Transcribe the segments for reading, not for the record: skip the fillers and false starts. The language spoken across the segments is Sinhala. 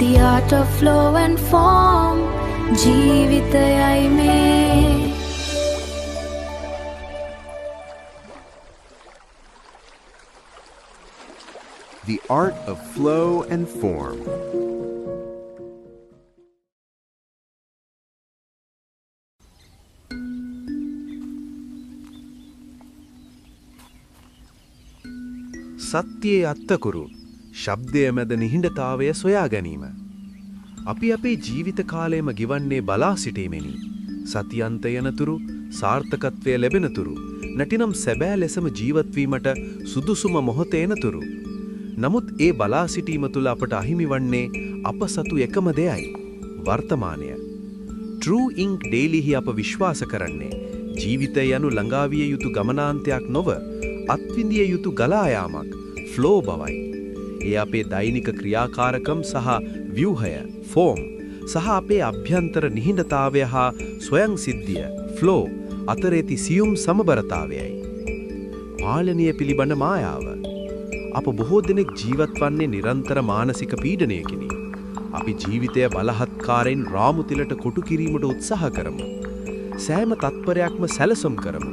The art of flow and form ජීවිතයයි මේ. The art of flow and form. සත්‍යයේ අත්තකුරු ශබ්දය මැද නිහඬතාවය සොයා ගැනීම. අපි අපේ ජීවිත කාලයම ගෙවන්නේ බලා සිටීමෙනි. සතියන්ත යනතුරු සාර්ථකත්වය ලැබෙනතුරු නැතිනම් සැබෑ ලෙසම ජීවත් වීමට සුදුසුම මොහොත එනතුරු. නමුත් ඒ බලා සිටීම තුළ අපට අහිමි වන්නේ අප සතු එකම දෙයයි. වර්තමානය. True Ink Dailyහි අප විශ්වාස කරන්නේ ජීවිතය යනු ළඟාවිය යුතු ගමනාන්තයක් නොව අත්විඳිය යුතු ගලා යාමක් ෆ්ලෝ බවයි. ඒ අපේ දෛනික ක්‍රියාකාරකම් සහ ව්‍යුහය ෆෝම් සහ අපේ අභ්‍යන්තර නිහඬතාවය හා ස්වයං සිද්ධිය ෆ්ලෝ අතර ඇති සියුම් සමබරතාවයයි. පාලනය පිළිබඳ මායාව. අප බොහෝ දෙනෙක් ජීවත් වන්නේ නිරන්තර මානසික පීඩනයකිනි. අපි ජීවිතය බලහත්කාරයෙන් රාමුතිලට කොටු කිරීමට උත්සාහ කරමු. සෑම තත්පරයක්ම සැලසුම් කරමු.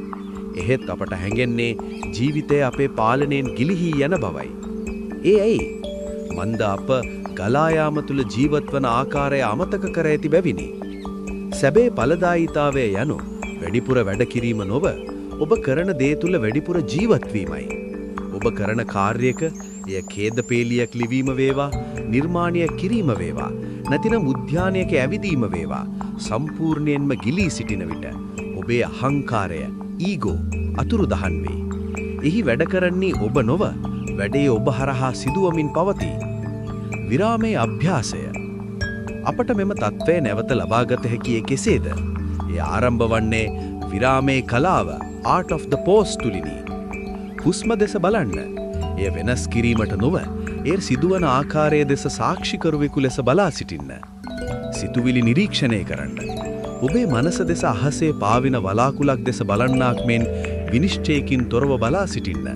එහෙත් අපට හැඟෙන්නේ ජීවිතය අපේ පාලනයෙන් ගිලිහී යන බවයි. ඒ ඇයි? මන්ද අප ගලායාම තුළ ජීවත්වන ආකාරය අමතක කර ඇති බැවිනි. සැබේ ඵලදායීතාවය යනු වැඩිපුර වැඩ කිරීම නොව ඔබ කරන දේ තුළ වැඩිපුර ජීවත්වීමයි. ඔබ කරන කාර්යයක එය ඛේදපේලියක් ලිවීම වේවා, නිර්මාණය කිරීම වේවා, නැතිනම් උද්‍යානයක ඇවිදීම වේවා, සම්පූර්ණයෙන්ම ගිලී සිටින විට ඔබේ අහංකාරය ඊගෝ අතුරුදහන් වේ. එහි වැඩ කරන්නේ ඔබ නොව වැඩේ ඔබ හරහා සිදුවමින් පවතී. විරාමයේ අභ්‍යාසය. අපට මෙම තත්ත්වය නැවත ලබාගත හැකියේ කෙසේද? එය ආරම්භ වන්නේ විරාමයේ කලාව Art of the Pause තුලිනි. හුස්ම දෙස බලන්න. එය වෙනස් කිරීමට නොව එය සිදුවන ආකාරය දෙස සාක්ෂිකරුවෙකු ලෙස බලා සිටින්න. සිතුවිලි නිරීක්ෂණය කරන්න. ඔබේ මනස දෙස අහසේ පාවින වලාකුලක් දෙස බලන්නාක් මෙන් විනිශ්චයකින් තොරව බලා සිටින්න.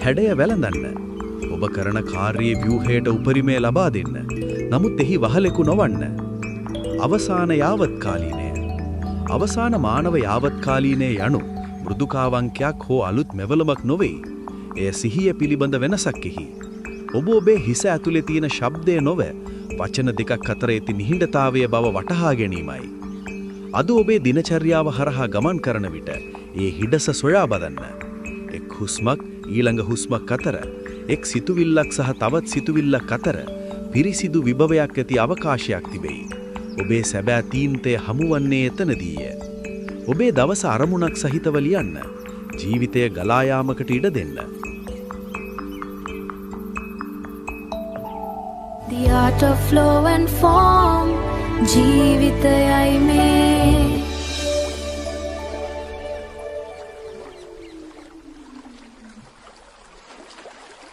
හැඩය වැළඳන්න. ඔබ කරන කාර්යයේ ව්‍යුහයට උපරිමය ලබා දෙන්න. නමුත් එහි වහලෙකු නොවන්න. අවසාන යාවත්කාලීනය. අවසාන මානව යාවත්කාලීනය යනු මෘදුකාවංකයක් හෝ අලුත් මෙවලමක් නොවේ. එය සිහිය පිළිබඳ වෙනසක්ෙහි. ඔබ ඔබේ හිස ඇතුලේ තියෙන ශබ්දය නොව වචන දෙකක් අතර ඇති නිහඬතාවය බව වටහා ගැනීමයි. අද ඔබේ දිනචර්යාව හරහා ගමන් කරන විට ඒ හිඩස සොයා බදන්න. එක් හුස්මක් ඊළඟ හුස්මක් අතර, එක් සිතුවිල්ලක් සහ තවත් සිතුවිල්ලක් අතර පිරිසිදු විභවයක් ඇති අවකාශයක් තිබෙයි. ඔබේ සැබෑ තීන්තය හමුවන්නේ එතනදීය. ඔබේ දවස අරමුණක් සහිතව ලියන්න. ජීවිතය ගලා යාමකට ඉඩ දෙන්න. The art of flow and form ජීවිතයයි මේ.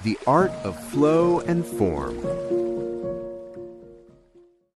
The art of flow and form.